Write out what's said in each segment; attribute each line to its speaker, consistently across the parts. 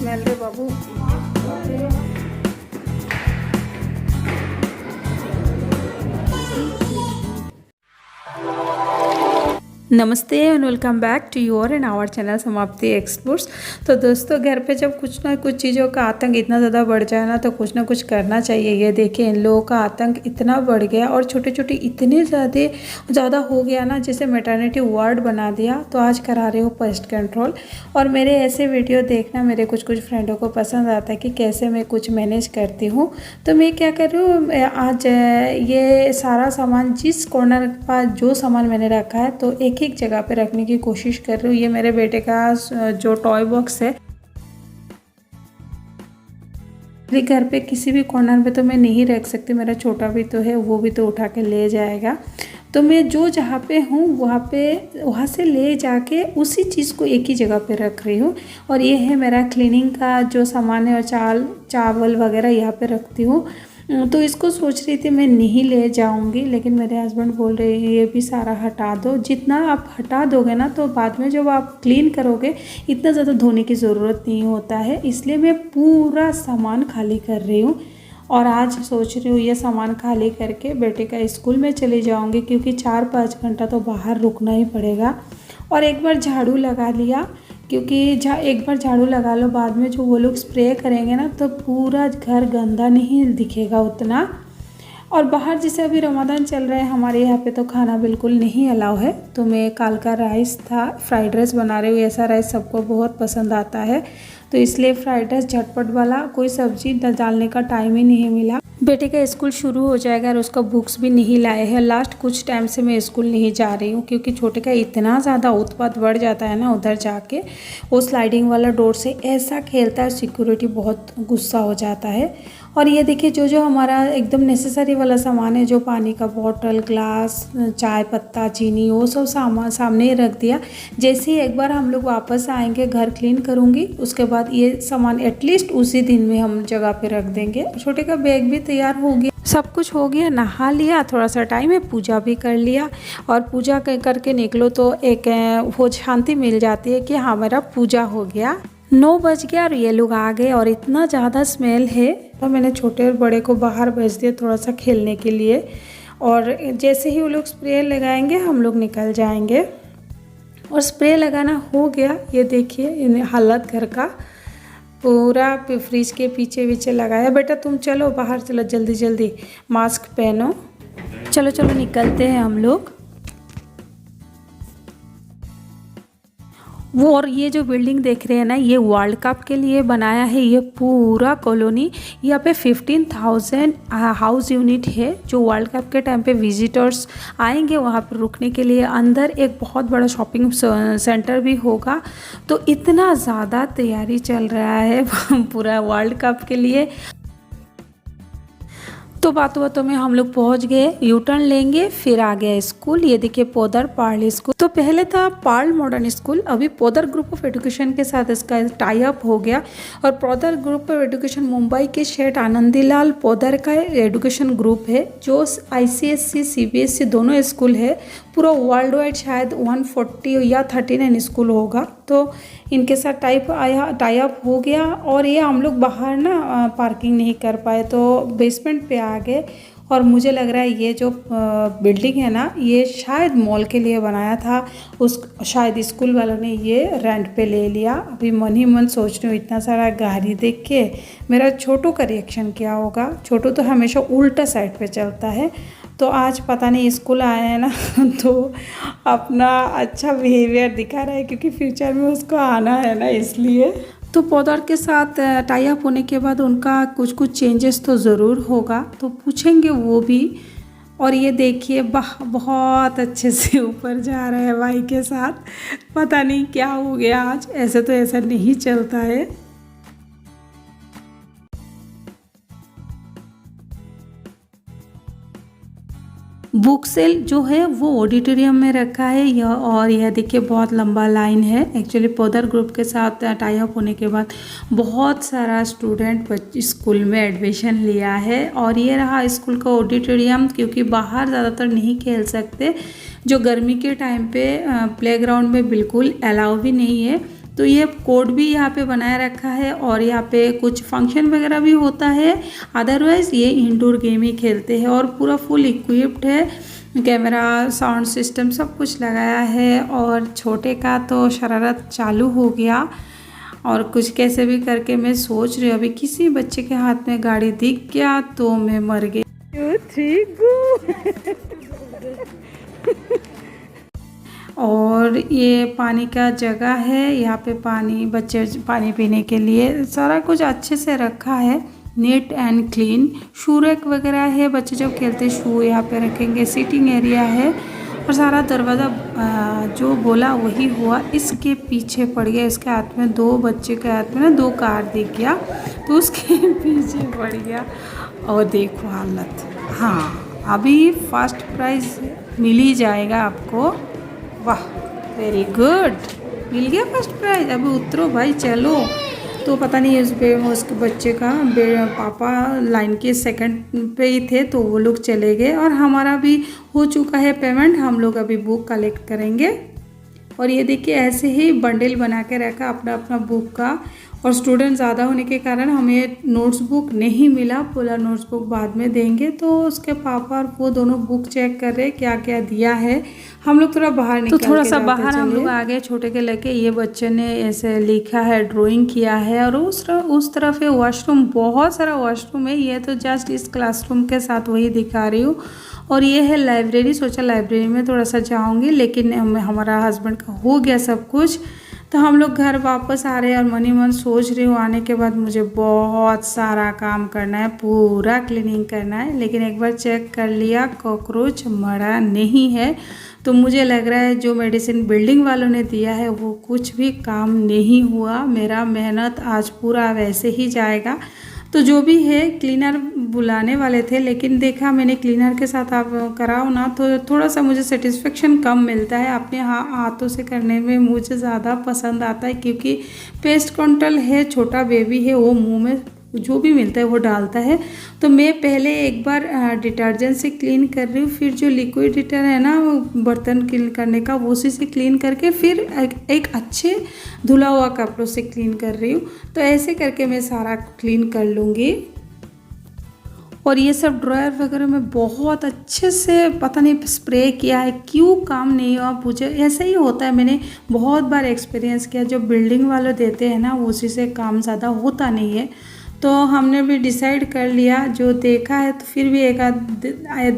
Speaker 1: Smell रे बाबू। नमस्ते and welcome back to your and our channel Samapti explores. तो दोस्तों, घर पे जब कुछ ना कुछ चीज़ों का आतंक इतना ज़्यादा बढ़ जाए ना, तो कुछ ना कुछ करना चाहिए। ये देखिए, इन लोगों का आतंक इतना बढ़ गया और छोटे छोटे इतने ज़्यादा हो गया ना, जैसे मैटरनिटी वार्ड बना दिया। तो आज करा रही हूँ पेस्ट कंट्रोल। और मेरे ऐसे वीडियो देखना मेरे कुछ फ्रेंडों को पसंद आता है कि कैसे मैं कुछ मैनेज करती हूँ। तो मैं क्या कर रही हूँ, आज ये सारा सामान जिस कॉर्नर पर जो सामान मैंने रखा है, तो एक जगह पे रखने की कोशिश कर रही हूँ। ये मेरे बेटे का जो टॉय बॉक्स है, मेरे घर पे किसी भी कॉर्नर पे तो मैं नहीं रख सकती। मेरा छोटा भी तो है, वो भी तो उठा के ले जाएगा। तो मैं जो जहाँ पे हूँ वहाँ से ले जाके उसी चीज़ को एक ही जगह पे रख रही हूँ। और ये है मेरा क्लीनिंग का जो सामान है, और चावल वगैरह यहाँ पे रखती हूँ। तो इसको सोच रही थी मैं नहीं ले जाऊंगी, लेकिन मेरे हस्बैंड बोल रहे हैं ये भी सारा हटा दो। जितना आप हटा दोगे ना, तो बाद में जब आप क्लीन करोगे इतना ज़्यादा धोने की ज़रूरत नहीं होता है। इसलिए मैं पूरा सामान खाली कर रही हूँ। और आज सोच रही हूँ ये सामान खाली करके बेटे का स्कूल में चली जाऊँगी, क्योंकि 4-5 घंटा तो बाहर रुकना ही पड़ेगा। और एक बार झाड़ू लगा लिया, क्योंकि एक बार झाड़ू लगा लो, बाद में जो वो लोग स्प्रे करेंगे ना, तो पूरा घर गंदा नहीं दिखेगा उतना। और बाहर जैसे अभी रमज़ान चल रहा है, हमारे यहाँ पे तो खाना बिल्कुल नहीं अलाउ है। तो मैं कल का राइस था, फ्राइड राइस बना रही हूँ। ऐसा राइस सबको बहुत पसंद आता है, तो इसलिए फ्राइड राइस झटपट वाला, कोई सब्जी डालने का टाइम ही नहीं मिला। बेटे का स्कूल शुरू हो जाएगा और उसका बुक्स भी नहीं लाए हैं। लास्ट कुछ टाइम से मैं स्कूल नहीं जा रही हूँ, क्योंकि छोटे का इतना ज़्यादा उत्पात बढ़ जाता है ना, उधर जाके वो स्लाइडिंग वाला डोर से ऐसा खेलता है, सिक्योरिटी बहुत गुस्सा हो जाता है। और ये देखिए, जो हमारा एकदम नेसेसरी वाला सामान है, जो पानी का बोतल, ग्लास, चाय पत्ता, चीनी, वो सब सामान सामने ही रख दिया। जैसे ही एक बार हम लोग वापस आएंगे, घर क्लीन करूँगी, उसके बाद ये सामान एटलीस्ट उसी दिन में हम जगह पे रख देंगे। छोटे का बैग भी तैयार हो गया, सब कुछ हो गया, नहा लिया, थोड़ा सा टाइम है, पूजा भी कर लिया। और पूजा करके निकलो तो एक वो शांति मिल जाती है कि हाँ, मेरा पूजा हो गया। 9 बज गया और ये लोग आ गए और इतना ज़्यादा स्मेल है। तो मैंने छोटे और बड़े को बाहर भेज दिया थोड़ा सा खेलने के लिए। और जैसे ही वो लोग स्प्रे लगाएंगे, हम लोग निकल जाएंगे। और स्प्रे लगाना हो गया। ये देखिए हालत घर का, पूरा फ्रिज के पीछे लगाया। बेटा तुम चलो बाहर, चलो जल्दी जल्दी, मास्क पहनो, चलो निकलते हैं हम लोग। वो और ये जो बिल्डिंग देख रहे हैं ना, ये वर्ल्ड कप के लिए बनाया है। ये पूरा कॉलोनी, यहाँ पे 15,000 हाउस यूनिट है, जो वर्ल्ड कप के टाइम पे विजिटर्स आएंगे वहाँ पर रुकने के लिए। अंदर एक बहुत बड़ा शॉपिंग सेंटर भी होगा। तो इतना ज़्यादा तैयारी चल रहा है पूरा वर्ल्ड कप के लिए। तो बातों में हम लोग पहुंच गए, यू टर्न लेंगे, फिर आ गया स्कूल। ये देखिए पोदर पार्ल स्कूल। तो पहले था पार्ल मॉडर्न स्कूल, अभी पोदर ग्रुप ऑफ एजुकेशन के साथ इसका टाई अप हो गया। और पोदर ग्रुप ऑफ एजुकेशन मुंबई के शेठ आनंदीलाल पोदर का एजुकेशन ग्रुप है, जो ICSC CBSE दोनों स्कूल है। पूरा वर्ल्ड वाइड शायद 140 या 39 स्कूल होगा। तो इनके साथ टाई अप हो गया। और ये हम लोग बाहर ना पार्किंग नहीं कर पाए, तो बेसमेंट पे आ गए। और मुझे लग रहा है ये जो बिल्डिंग है ना, ये शायद मॉल के लिए बनाया था। शायद स्कूल वालों ने ये रेंट पे ले लिया। अभी मन ही मन सोच रही हूँ, इतना सारा गाड़ी देख के मेरा छोटू का रिएक्शन क्या होगा। छोटू तो हमेशा उल्टा साइड पे चलता है। तो आज पता नहीं स्कूल आया है ना तो अपना अच्छा बिहेवियर दिखा रहा है, क्योंकि फ्यूचर में उसको आना है ना, इसलिए। तो पोदर के साथ टाई अप होने के बाद उनका कुछ चेंजेस तो ज़रूर होगा, तो पूछेंगे वो भी। और ये देखिए बहुत अच्छे से ऊपर जा रहा है भाई के साथ। पता नहीं क्या हो गया आज, ऐसे तो ऐसा नहीं चलता है। बुक सेल जो है वो ऑडिटोरियम में रखा है। और यह देखिए बहुत लंबा लाइन है। एक्चुअली पोदर ग्रुप के साथ टाई अप होने के बाद बहुत सारा स्टूडेंट स्कूल में एडमिशन लिया है। और ये रहा स्कूल का ऑडिटोरियम, क्योंकि बाहर ज़्यादातर नहीं खेल सकते। जो गर्मी के टाइम पे प्लेग्राउंड में बिल्कुल अलाउ भी नहीं है। तो ये कोड भी यहाँ पे बनाए रखा है और यहाँ पे कुछ फंक्शन वगैरह भी होता है। अदरवाइज़ ये इंडोर गेम ही खेलते हैं और पूरा फुल इक्विप्ड है, कैमरा साउंड सिस्टम सब कुछ लगाया है। और छोटे का तो शरारत चालू हो गया और कुछ कैसे भी करके मैं सोच रही हूँ अभी किसी बच्चे के हाथ में गाड़ी दिख गया तो मैं मर गई। 2 3 गो। और ये पानी का जगह है, यहाँ पे पानी बच्चे पानी पीने के लिए सारा कुछ अच्छे से रखा है, neat and clean. Shoe rack वगैरह है, बच्चे जब खेलते शू यहाँ पे रखेंगे। सीटिंग एरिया है और सारा दरवाज़ा जो बोला वही हुआ। इसके पीछे पड़ गया, इसके हाथ में 2 बच्चे के हाथ में ना 2 कार्ड दिख गया तो उसके पीछे पड़ गया। और देखो हालत। हाँ अभी फर्स्ट प्राइज़ मिल ही जाएगा आपको। वाह वेरी गुड, मिल गया फर्स्ट प्राइज़। अभी उतरो भाई चलो। तो पता नहीं उसके बच्चे का पापा लाइन के सेकंड पे ही थे तो वो लोग चले गए और हमारा भी हो चुका है पेमेंट। हम लोग अभी बुक कलेक्ट करेंगे। और ये देखिए ऐसे ही बंडल बना के रखा अपना अपना बुक का। और स्टूडेंट ज़्यादा होने के कारण हमें नोट्स बुक नहीं मिला, पूरा नोट्स बुक बाद में देंगे। तो उसके पापा और वो दोनों बुक चेक कर रहे क्या क्या दिया है। हम लोग थोड़ा बाहर निकल तो थोड़ा सा बाहर हम लोग आ गए छोटे के लेके। ये बच्चे ने ऐसे लिखा है, ड्राइंग किया है। और उस तरफ है वॉशरूम, बहुत सारा वॉशरूम है। ये तो जस्ट इस क्लासरूम के साथ वही दिखा रही हूँ। और ये है लाइब्रेरी, सोचा लाइब्रेरी में थोड़ा सा जाऊँगी लेकिन हमारा हस्बैंड का हो गया सब कुछ। तो हम लोग घर वापस आ रहे हैं और मनी मन सोच रही हूँ आने के बाद मुझे बहुत सारा काम करना है, पूरा क्लीनिंग करना है। लेकिन एक बार चेक कर लिया कॉकरोच मरा नहीं है। तो मुझे लग रहा है जो मेडिसिन बिल्डिंग वालों ने दिया है वो कुछ भी काम नहीं हुआ। मेरा मेहनत आज पूरा वैसे ही जाएगा। तो जो भी है क्लीनर बुलाने वाले थे लेकिन देखा मैंने क्लीनर के साथ आप कराओ ना तो थोड़ा सा मुझे सेटिस्फेक्शन कम मिलता है। अपने हाथों से करने में मुझे ज़्यादा पसंद आता है क्योंकि पेस्ट कंट्रोल है, छोटा बेबी है, वो मुंह में जो भी मिलता है वो डालता है। तो मैं पहले एक बार डिटर्जेंट से क्लीन कर रही हूँ, फिर जो लिक्विड डिटर है ना बर्तन क्लीन करने का वो उसी से क्लीन करके फिर एक अच्छे धुला हुआ कपड़ों से क्लीन कर रही हूँ। तो ऐसे करके मैं सारा क्लीन कर लूँगी। और ये सब ड्रायर वगैरह में बहुत अच्छे से पता नहीं स्प्रे किया है, क्यों काम नहीं हुआ मुझे। ऐसा ही होता है, मैंने बहुत बार एक्सपीरियंस किया। जो बिल्डिंग वाले देते हैं ना उसी से काम ज़्यादा होता नहीं है। तो हमने भी डिसाइड कर लिया जो देखा है तो फिर भी एक आध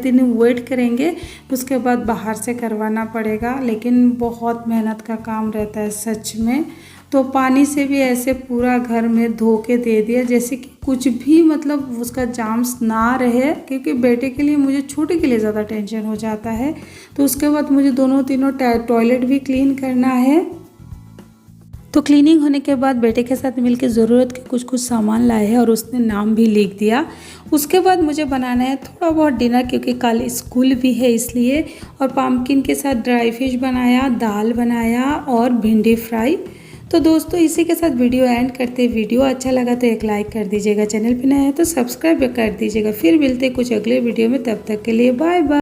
Speaker 1: दिन वेट करेंगे, उसके बाद बाहर से करवाना पड़ेगा। लेकिन बहुत मेहनत का काम रहता है सच में। तो पानी से भी ऐसे पूरा घर में धो के दे दिया जैसे कि कुछ भी मतलब उसका जाम्स ना रहे, क्योंकि बेटे के लिए मुझे छोटे के लिए ज़्यादा टेंशन हो जाता है। तो उसके बाद मुझे दोनों तीनों टॉयलेट भी क्लीन करना है। तो क्लीनिंग होने के बाद बेटे के साथ मिलकर ज़रूरत के कुछ सामान लाए हैं और उसने नाम भी लिख दिया। उसके बाद मुझे बनाना है थोड़ा बहुत डिनर क्योंकि कल स्कूल भी है इसलिए। और पम्पकिन के साथ ड्राई फिश बनाया, दाल बनाया और भिंडी फ्राई। तो दोस्तों इसी के साथ वीडियो एंड करते। वीडियो अच्छा लगा तो एक लाइक कर दीजिएगा, चैनल पे नया है तो सब्सक्राइब कर दीजिएगा। फिर मिलते कुछ अगले वीडियो में, तब तक के लिए बाय बाय।